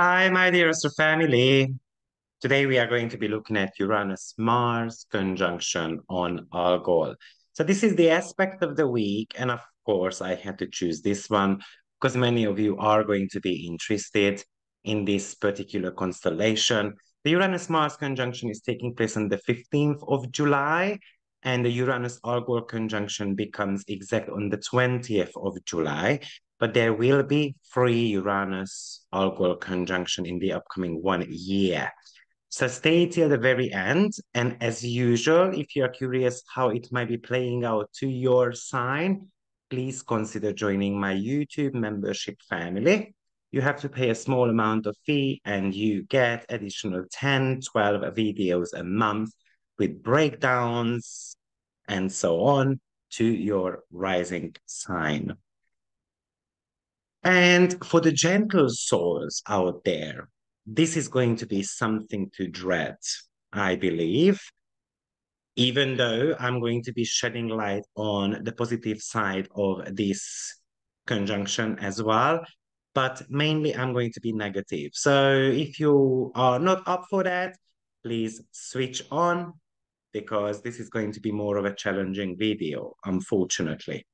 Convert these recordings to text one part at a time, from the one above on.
Hi, my dear Astro family. Today we are going to be looking at Uranus-Mars conjunction on Algol. So this is the aspect of the week, and of course I had to choose this one because many of you are going to be interested in this particular constellation. The Uranus-Mars conjunction is taking place on the 15th of July, and the Uranus-Algol conjunction becomes exact on the 20th of July. But there will be three Uranus-Algol conjunction in the upcoming 1 year. So stay till the very end. And as usual, if you're curious how it might be playing out to your sign, please consider joining my YouTube membership family. You have to pay a small amount of fee and you get additional 10, 12 videos a month with breakdowns and so on to your rising sign. And for the gentle souls out there, this is going to be something to dread, I believe, even though I'm going to be shedding light on the positive side of this conjunction as well. But mainly, I'm going to be negative. So if you are not up for that, please switch on because this is going to be more of a challenging video, unfortunately.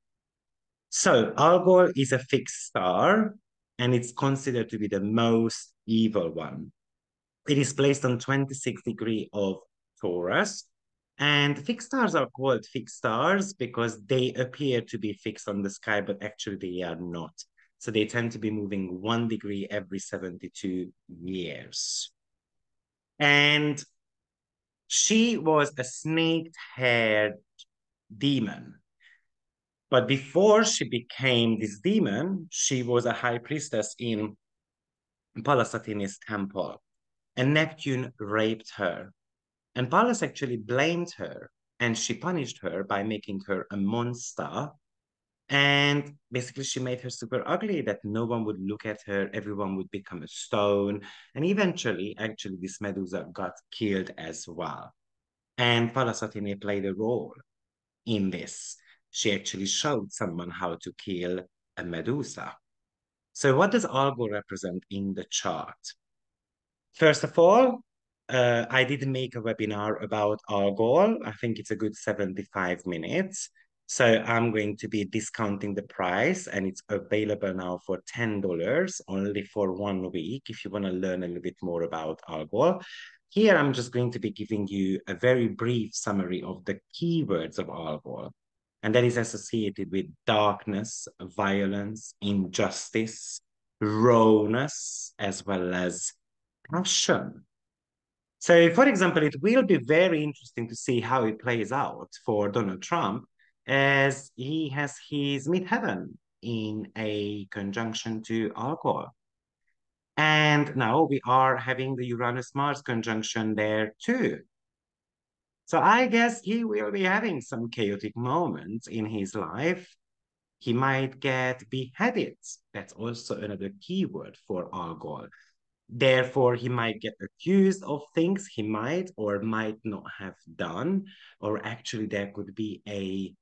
So Algol is a fixed star, and it's considered to be the most evil one. It is placed on 26 degree of Taurus, and fixed stars are called fixed stars because they appear to be fixed on the sky, but actually they are not. So they tend to be moving 1 degree every 72 years. And she was a snake-haired demon. But before she became this demon, she was a high priestess in Pallas Athene's temple. And Neptune raped her. And Pallas actually blamed her and she punished her by making her a monster. And basically, she made her super ugly that no one would look at her, everyone would become a stone. And eventually, actually, this Medusa got killed as well. And Pallas Athene played a role in this. She actually showed someone how to kill a Medusa. So what does Algol represent in the chart? First of all, I did make a webinar about Algol. I think it's a good 75 minutes. So I'm going to be discounting the price and it's available now for $10 only for 1 week if you want to learn a little bit more about Algol. Here, I'm just going to be giving you a very brief summary of the keywords of Algol. And that is associated with darkness, violence, injustice, rawness, as well as passion. So, for example, it will be very interesting to see how it plays out for Donald Trump as he has his midheaven in a conjunction to Algol. And now we are having the Uranus-Mars conjunction there too. So I guess he will be having some chaotic moments in his life. He might get beheaded. That's also another keyword for Algol. Therefore, he might get accused of things he might or might not have done, or actually there could be a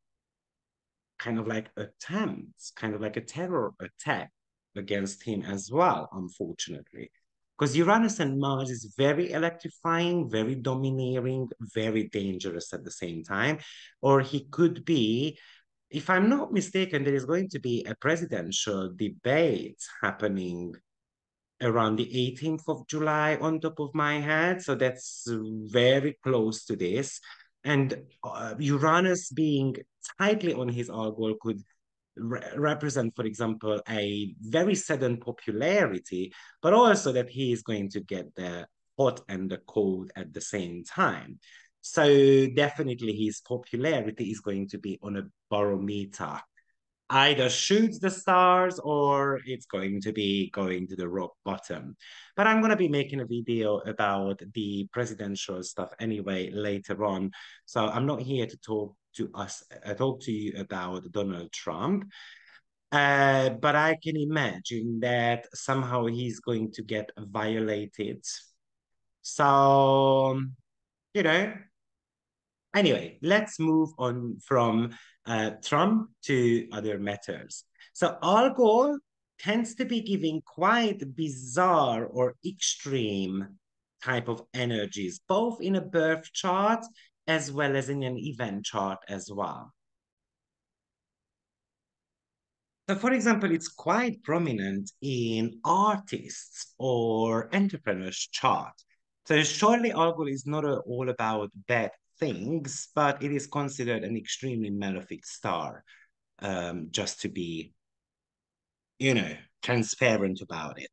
kind of like attempt, kind of like a terror attack against him as well, unfortunately. Because Uranus and Mars is very electrifying, very domineering, very dangerous at the same time. Or he could be, if I'm not mistaken, there is going to be a presidential debate happening around the 18th of July on top of my head. So that's very close to this. And Uranus being tightly on his Algol could represent, for example, a very sudden popularity, but also that he is going to get the hot and the cold at the same time. So definitely his popularity is going to be on a barometer, either shoots the stars or it's going to be going to the rock bottom. But I'm going to be making a video about the presidential stuff anyway later on. So I'm not here to talk to you about Donald Trump. But I can imagine that somehow he's going to get violated. So, you know, anyway, let's move on from Trump to other matters. So Algol tends to be giving quite bizarre or extreme type of energies, both in a birth chart as well as in an event chart as well. So, for example, it's quite prominent in artists or entrepreneurs' chart. So, surely Algol is not all about bad things, but it is considered an extremely malefic star, just to be, transparent about it.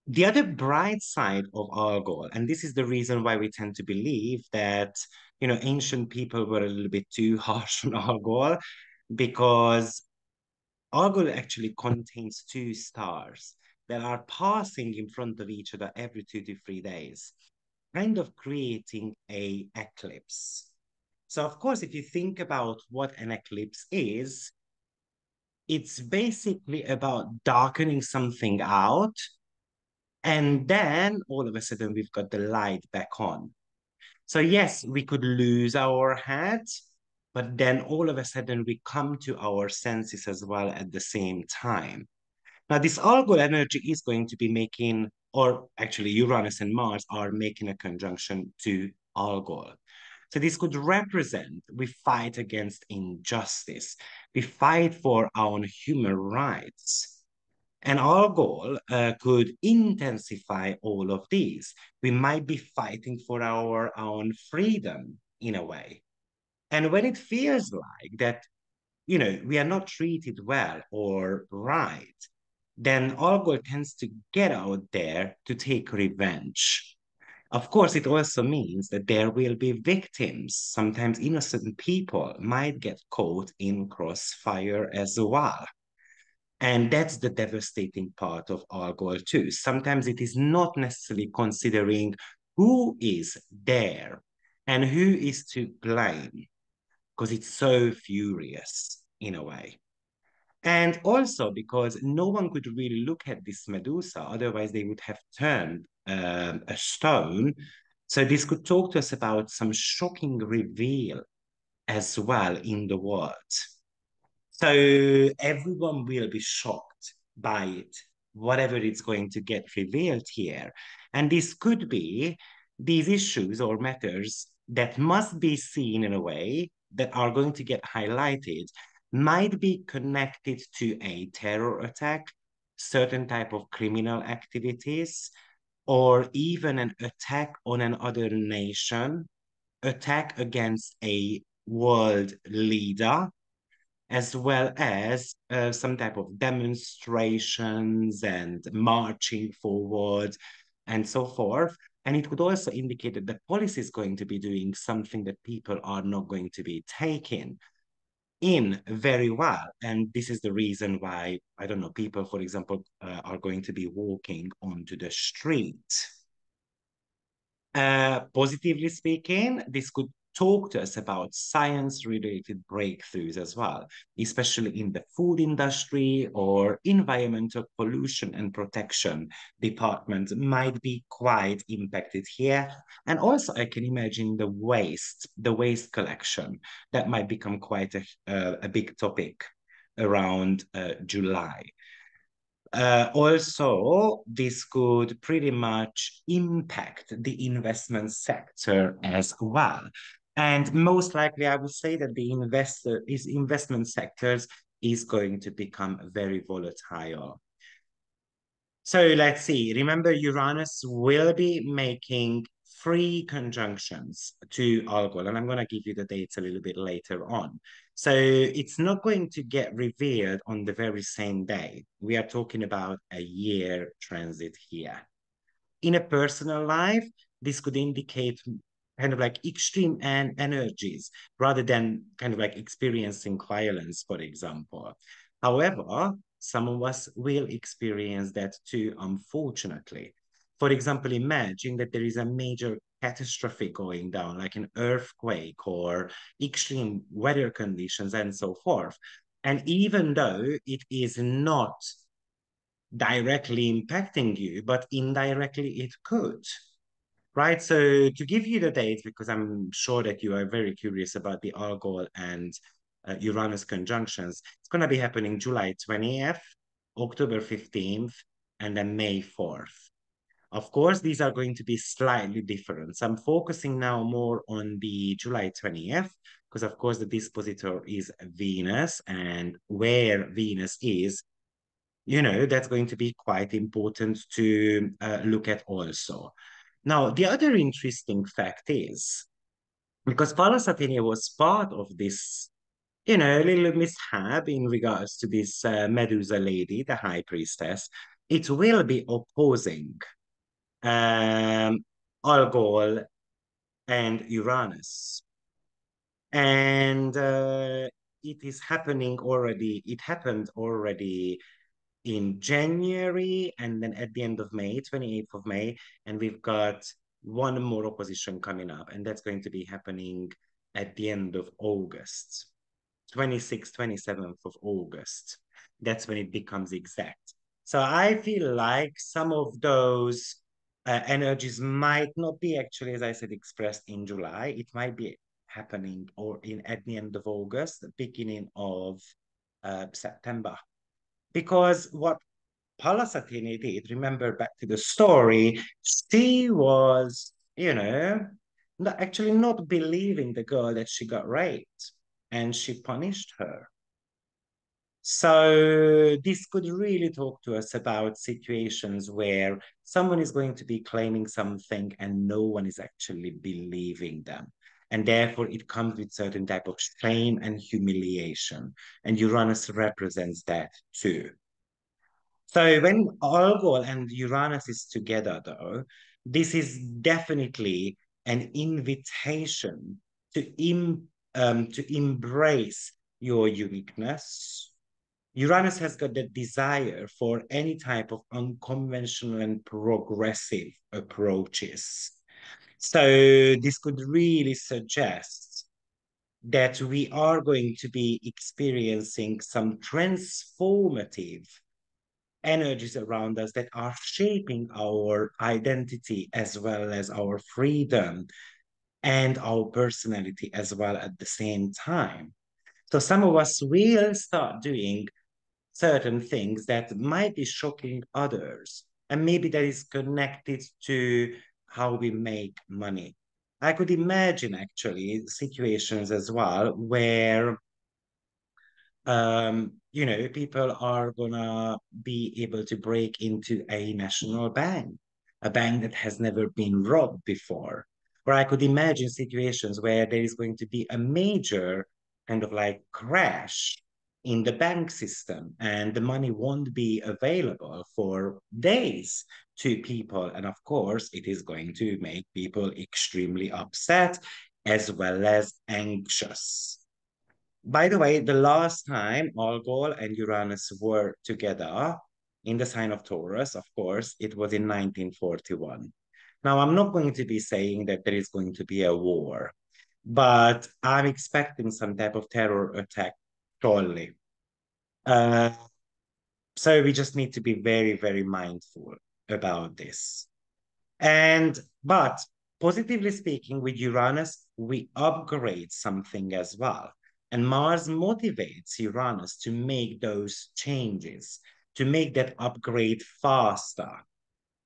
The other bright side of Algol, and this is the reason why we tend to believe that, ancient people were a little bit too harsh on Algol, because Algol actually contains two stars that are passing in front of each other every 2 to 3 days, kind of creating a eclipse. So, of course, if you think about what an eclipse is, it's basically about darkening something out, and then all of a sudden we've got the light back on. So yes, we could lose our head, but then all of a sudden we come to our senses as well at the same time. Now, this Algol energy is going to be making, or actually Uranus and Mars are making a conjunction to Algol. So this could represent we fight against injustice. We fight for our human rights. And our goal could intensify all of these. We might be fighting for our own freedom in a way. And when it feels like that, we are not treated well or right, then our goal tends to get out there to take revenge. Of course, it also means that there will be victims. Sometimes innocent people might get caught in crossfire as well. And that's the devastating part of Algol too. Sometimes it is not necessarily considering who is there and who is to blame, because it's so furious in a way. And also because no one could really look at this Medusa, otherwise they would have turned a stone. So this could talk to us about some shocking reveal as well in the world. So everyone will be shocked by it, whatever it's going to get revealed here. And this could be these issues or matters that must be seen in a way that are going to get highlighted, might be connected to a terror attack, certain type of criminal activities, or even an attack on another nation, attack against a world leader, as well as some type of demonstrations and marching forward and so forth. And it could also indicate that the policy is going to be doing something that people are not going to be taking in very well. And this is the reason why, I don't know, people, for example, are going to be walking onto the street. Positively speaking, this could talk to us about science-related breakthroughs as well, especially in the food industry or environmental pollution and protection department might be quite impacted here. And also I can imagine the waste collection that might become quite a big topic around July. Also, this could pretty much impact the investment sector as well. And most likely, I would say that the investment sectors is going to become very volatile. So let's see. Remember, Uranus will be making three conjunctions to Algol, and I'm going to give you the dates a little bit later on. So it's not going to get revealed on the very same day. We are talking about a year transit here. In a personal life, this could indicate kind of like extreme energies rather than kind of like experiencing violence, for example. However, some of us will experience that too, unfortunately. For example, imagine that there is a major catastrophe going down, like an earthquake or extreme weather conditions and so forth. And even though it is not directly impacting you, but indirectly it could. Right. So to give you the dates, because I'm sure that you are very curious about the Algol and Uranus conjunctions, it's going to be happening July 20th, October 15th, and then May 4th. Of course, these are going to be slightly different. So I'm focusing now more on the July 20th, because of course the dispositor is Venus, and where Venus is, that's going to be quite important to look at also. Now, the other interesting fact is, because Pallas Athene was part of this, little mishap in regards to this Medusa lady, the high priestess, it will be opposing um, Algol and Uranus. And it is happening already, it happened already in January, and then at the end of May, 28th of May, and we've got one more opposition coming up, and that's going to be happening at the end of August, 26th, 27th of August. That's when it becomes exact. So I feel like some of those energies might not be actually, as I said, expressed in July. It might be happening or in at the end of August, the beginning of September. Because what Pallas Athene did, remember back to the story, she was, actually not believing the girl that she got raped, and she punished her. So this could really talk to us about situations where someone is going to be claiming something and no one is actually believing them. And therefore it comes with certain type of shame and humiliation. And Uranus represents that too. So when Algol and Uranus is together, though, this is definitely an invitation to embrace your uniqueness. Uranus has got the desire for any type of unconventional and progressive approaches. So this could really suggest that we are going to be experiencing some transformative energies around us that are shaping our identity as well as our freedom and our personality as well at the same time. So some of us will start doing certain things that might be shocking others, and maybe that is connected to how we make money. I could imagine actually situations as well where people are gonna be able to break into a national bank, a bank that has never been robbed before. Or I could imagine situations where there is going to be a major kind of like crash in the bank system and the money won't be available for days to people. And of course, it is going to make people extremely upset as well as anxious. By the way, the last time Algol and Uranus were together in the sign of Taurus, of course, it was in 1941. Now, I'm not going to be saying that there is going to be a war, but I'm expecting some type of terror attack shortly. Uh, so we just need to be very, very mindful about this. But positively speaking, with Uranus, we upgrade something as well. And Mars motivates Uranus to make those changes, to make that upgrade faster.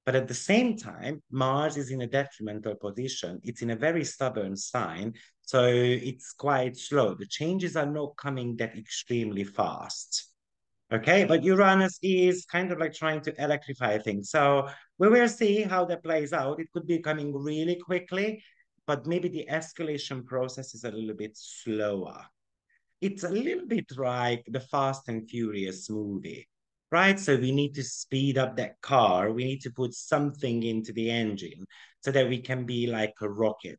But at the same time, Mars is in a detrimental position. It's in a very stubborn sign, so it's quite slow. The changes are not coming that extremely fast. Okay, but Uranus is kind of like trying to electrify things. So we will see how that plays out. It could be coming really quickly, but maybe the escalation process is a little bit slower. It's a little bit like the Fast and Furious movie, right? So we need to speed up that car. We need to put something into the engine so that we can be like a rocket.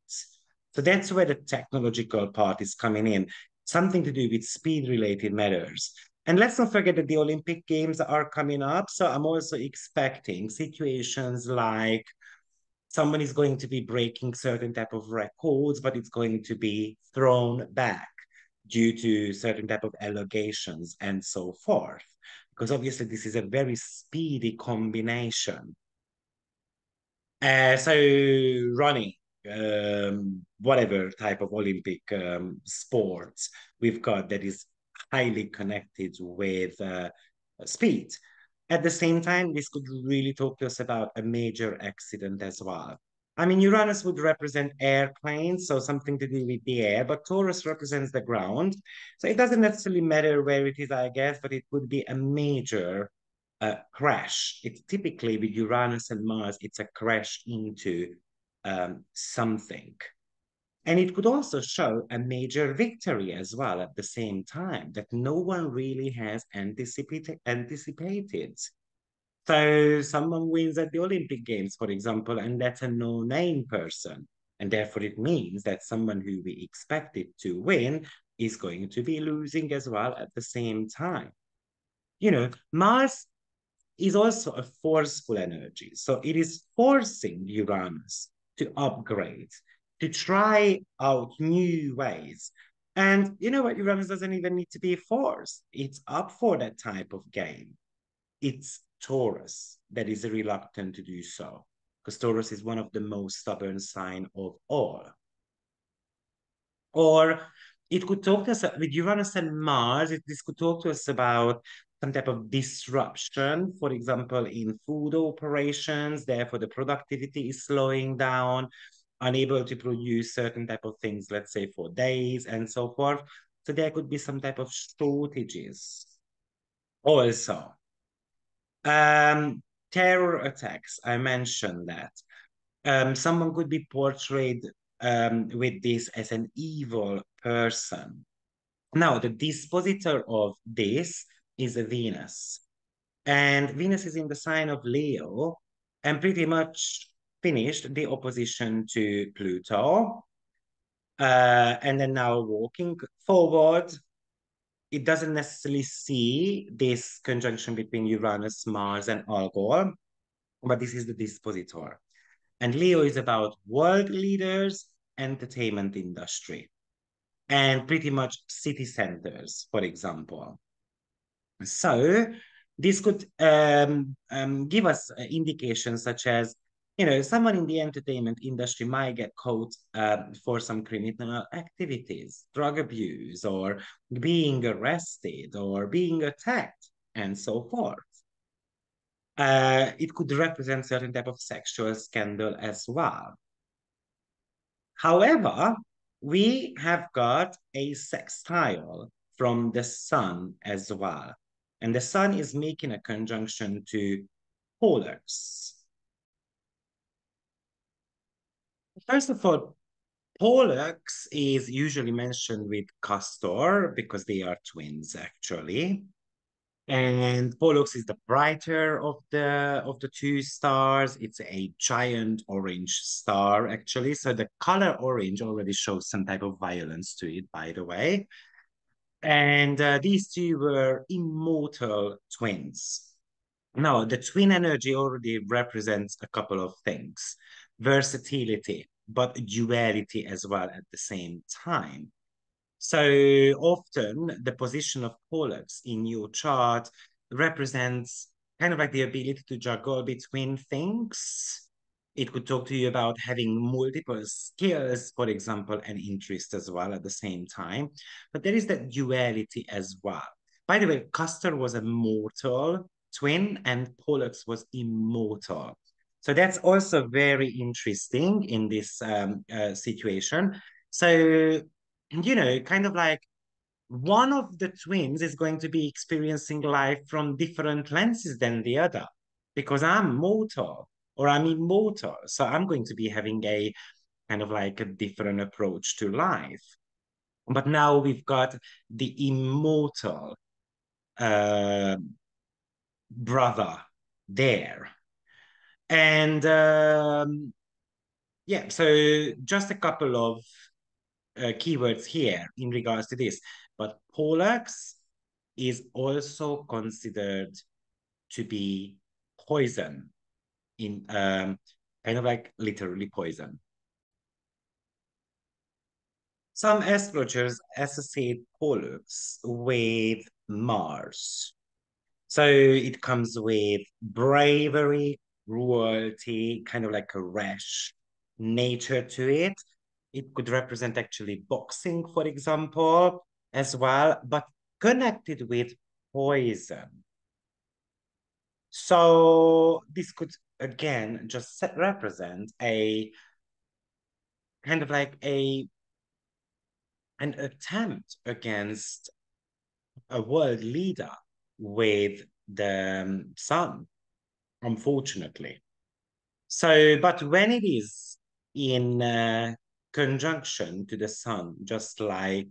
So that's where the technological part is coming in, something to do with speed related matters. And let's not forget that the Olympic Games are coming up. So I'm also expecting situations like someone is going to be breaking certain type of records, but it's going to be thrown back due to certain type of allegations and so forth. Because obviously this is a very speedy combination. So running, whatever type of Olympic sports we've got that is highly connected with speed. At the same time, this could really talk to us about a major accident as well. I mean, Uranus would represent airplanes, so something to do with the air, but Taurus represents the ground. So it doesn't necessarily matter where it is, I guess, but it would be a major crash. It's typically with Uranus and Mars, it's a crash into something. And it could also show a major victory as well at the same time that no one really has anticipated. So someone wins at the Olympic Games, for example, and that's a no-name person. And therefore it means that someone who we expected to win is going to be losing as well at the same time. You know, Mars is also a forceful energy. So it is forcing Uranus to upgrade, to try out new ways. And you know what? Uranus doesn't even need to be forced. It's up for that type of game. It's Taurus that is reluctant to do so, because Taurus is one of the most stubborn sign of all. Or it could talk to us with Uranus and Mars. This could talk to us about some type of disruption, for example, in food operations. Therefore, the productivity is slowing down, unable to produce certain type of things, let's say for days and so forth. So there could be some type of shortages. Also, um, terror attacks. I mentioned that. Someone could be portrayed with this as an evil person. Now, the dispositor of this is Venus. And Venus is in the sign of Leo and pretty much finished the opposition to Pluto. And then now walking forward, it doesn't necessarily see this conjunction between Uranus, Mars, and Algol, but this is the dispositor. And Leo is about world leaders, entertainment industry, and pretty much city centers, for example. So this could give us indications such as, you know, someone in the entertainment industry might get caught for some criminal activities, drug abuse, or being arrested, or being attacked, and so forth. It could represent certain type of sexual scandal as well. However, we have got a sextile from the sun as well. And the sun is making a conjunction to Pollux. First of all, Pollux is usually mentioned with Castor because they are twins, actually. And Pollux is the brighter of the two stars. It's a giant orange star, actually. So the color orange already shows some type of violence to it, by the way. And these two were immortal twins. Now, the twin energy already represents a couple of things: versatility, but duality as well at the same time. So often the position of Pollux in your chart represents kind of like the ability to juggle between things. It could talk to you about having multiple skills, for example, and interest as well at the same time. But there is that duality as well. By the way, Castor was a mortal twin and Pollux was immortal. So that's also very interesting in this situation. So you know, kind of like one of the twins is going to be experiencing life from different lenses than the other because I'm mortal or I'm immortal. So I'm going to be having a kind of like a different approach to life. But now we've got the immortal uh, brother there. And yeah, so just a couple of keywords here in regards to this. But Pollux is also considered to be poison in kind of like literally poison. Some astrologers associate Pollux with Mars. So it comes with bravery, cruelty, kind of like a rash nature to it. It could represent actually boxing, for example, as well, but connected with poison. So this could again just represent a kind of like an attempt against a world leader with the sun, unfortunately. So, but when it is in conjunction to the sun, just like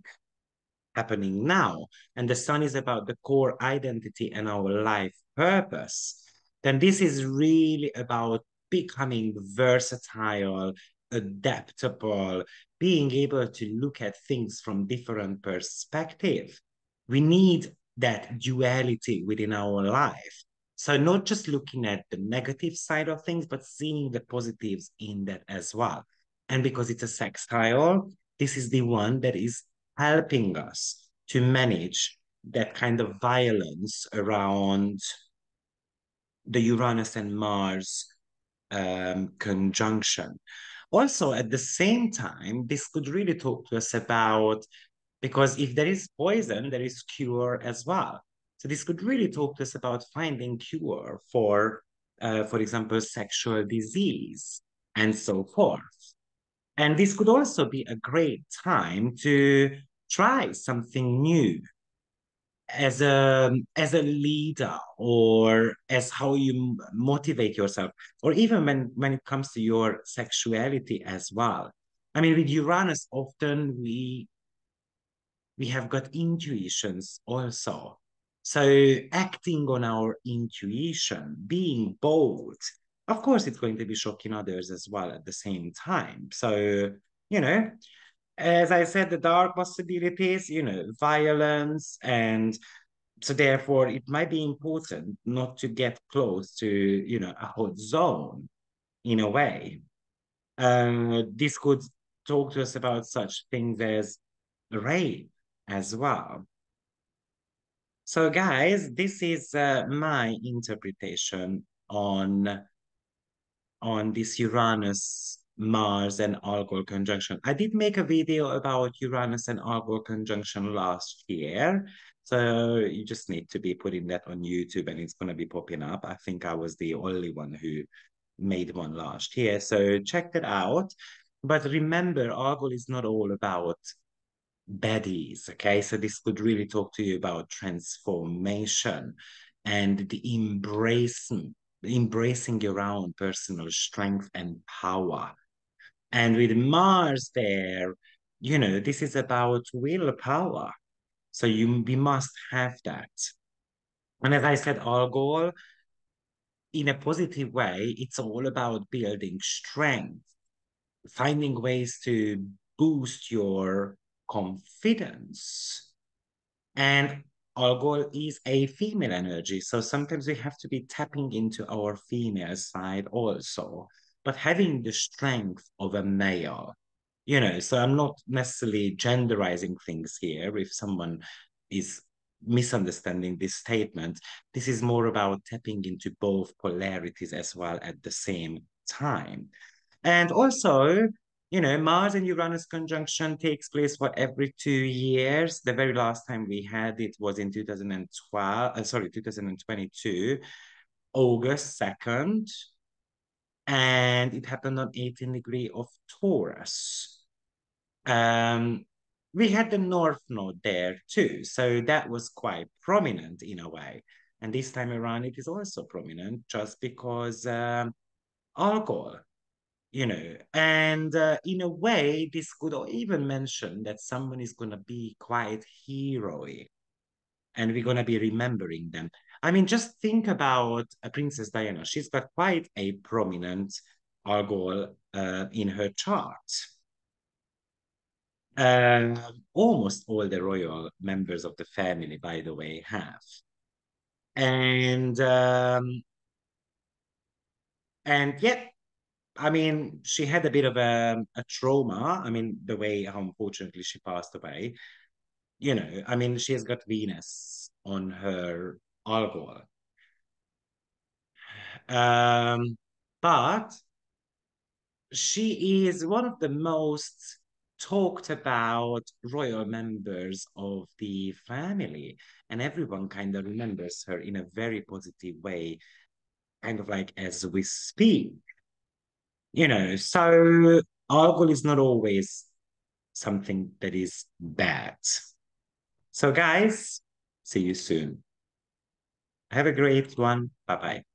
happening now, and the sun is about the core identity and our life purpose, then this is really about becoming versatile, adaptable, being able to look at things from different perspectives. We need that duality within our life. So not just looking at the negative side of things, but seeing the positives in that as well. And because it's a sextile, this is the one that is helping us to manage that kind of violence around the Uranus and Mars conjunction. Also, at the same time, this could really talk to us about, because if there is poison, there is cure as well. So this could really talk to us about finding cure for example, sexual disease and so forth. And this could also be a great time to try something new as a leader, or as how you motivate yourself, or even when it comes to your sexuality as well. I mean, with Uranus, often we have got intuitions also. So acting on our intuition, being bold, of course, it's going to be shocking others as well at the same time. So, you know, as I said, the dark possibilities, violence. And so therefore it might be important not to get close to, a hot zone in a way. This could talk to us about such things as rape as well. So, guys, this is my interpretation on this Uranus, Mars, and Algol conjunction. I did make a video about Uranus and Algol conjunction last year. So you just need to be putting that on YouTube and it's going to be popping up. I think I was the only one who made one last year. So check that out. But remember, Algol is not all about baddies, okay? So this could really talk to you about transformation and the embracing your own personal strength and power. And with Mars there, this is about willpower. So we must have that. And as I said, our goal in a positive way, it's all about building strength, finding ways to boost your confidence. And our goal is a female energy. So sometimes we have to be tapping into our female side also, but having the strength of a male. So I'm not necessarily genderizing things here. If someone is misunderstanding this statement, this is more about tapping into both polarities as well at the same time. And also, Mars and Uranus conjunction takes place for every 2 years. The very last time we had it was in 2022, August 2nd. And it happened on 18 degree of Taurus. Um, we had the North Node there too. So that was quite prominent in a way. And this time around, it is also prominent just because Algol, and in a way, this could even mention that someone is going to be quite heroic and we're going to be remembering them. I mean, just think about Princess Diana. She's got quite a prominent Algol in her chart. Uh, Almost all the royal members of the family, by the way, have. And yet, I mean, she had a bit of a trauma. I mean, the way how unfortunately she passed away. I mean, she has got Venus on her Algol. But she is one of the most talked about royal members of the family, and everyone kind of remembers her in a very positive way kind of like as we speak, so alcohol is not always something that is bad. So guys, see you soon. Have a great one. Bye bye.